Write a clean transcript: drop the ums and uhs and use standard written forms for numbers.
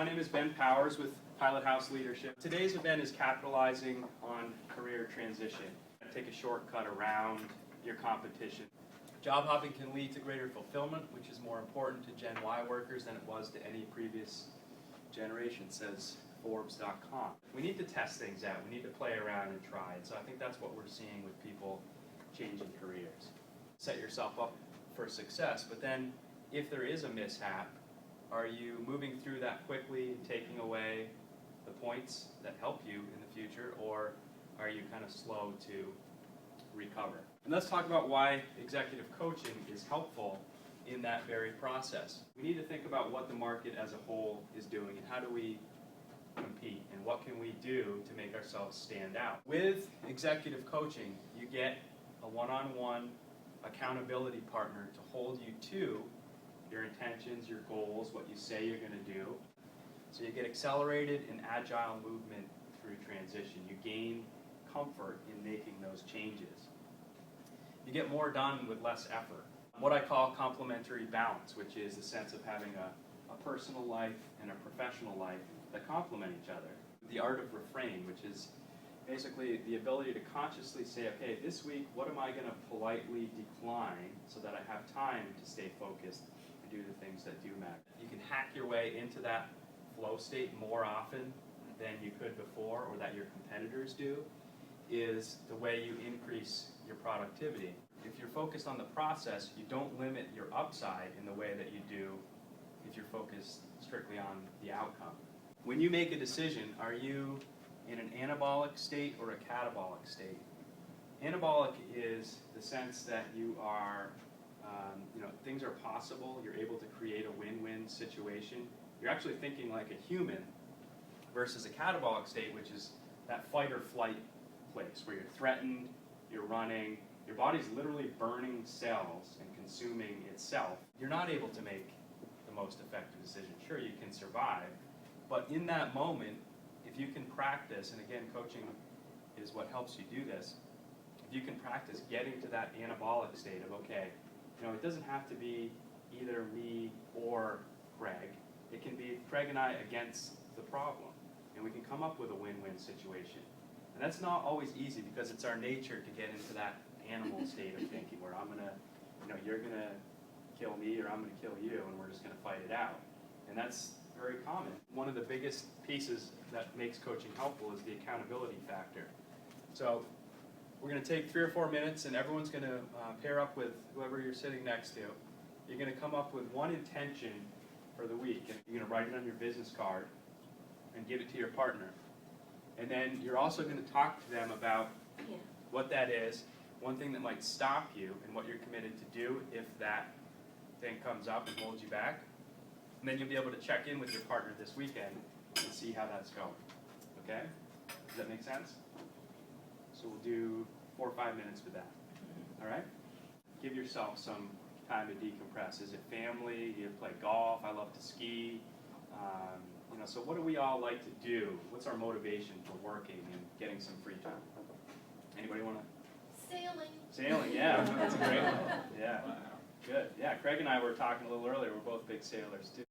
My name is Ben Powers with Pilothouse Leadership. Today's event is capitalizing on career transition. Take a shortcut around your competition. Job hopping can lead to greater fulfillment, which is more important to Gen Y workers than it was to any previous generation, says Forbes.com. We need to test things out. We need to play around and try. And so I think that's what we're seeing with people changing careers. Set yourself up for success, but then if there is a mishap, are you moving through that quickly and taking away the points that help you in the future, or are you kind of slow to recover? And let's talk about why executive coaching is helpful in that very process. We need to think about what the market as a whole is doing and how do we compete and what can we do to make ourselves stand out. With executive coaching, you get a one-on-one accountability partner to hold you to your intentions, your goals, what you say you're going to do. So you get accelerated and agile movement through transition. You gain comfort in making those changes. You get more done with less effort. What I call complementary balance, which is the sense of having a personal life and a professional life that complement each other. The art of refrain, which is basically the ability to consciously say, okay, this week, what am I going to politely decline so that I have time to stay focused and do the things that do matter. You can hack your way into that flow state more often than you could before, or that your competitors do, is the way you increase your productivity. If you're focused on the process, you don't limit your upside in the way that you do if you're focused strictly on the outcome. When you make a decision, are you in an anabolic state or a catabolic state? Anabolic is the sense that you are, things are possible, you're able to create a win-win situation. You're actually thinking like a human, versus a catabolic state, which is that fight or flight place where you're threatened, you're running, your body's literally burning cells and consuming itself. You're not able to make the most effective decision. Sure, you can survive, but in that moment, if you can practice, and again, coaching is what helps you do this, if you can practice getting to that anabolic state of, okay, it doesn't have to be either me or Craig. It can be Craig and I against the problem, and we can come up with a win-win situation. And that's not always easy because it's our nature to get into that animal state of thinking where I'm going to, you're going to kill me or I'm going to kill you, and we're just going to fight it out. And that's very common. One of the biggest pieces that makes coaching helpful is the accountability factor. So we're going to take 3 or 4 minutes, and everyone's going to pair up with whoever you're sitting next to. You're going to come up with one intention for the week, and you're going to write it on your business card and give it to your partner. And then you're also going to talk to them about what that is, one thing that might stop you, and what you're committed to do if that thing comes up and holds you back. And then you'll be able to check in with your partner this weekend and see how that's going. Okay? Does that make sense? So we'll do 4 or 5 minutes with that. All right? Give yourself some time to decompress. Is it family? Do you play golf? I love to ski. So what do we all like to do? What's our motivation for working and getting some free time? Anybody want to? Sailing, yeah. That's a great one. Yeah. Good. Yeah, Craig and I were talking a little earlier. We're both big sailors, too.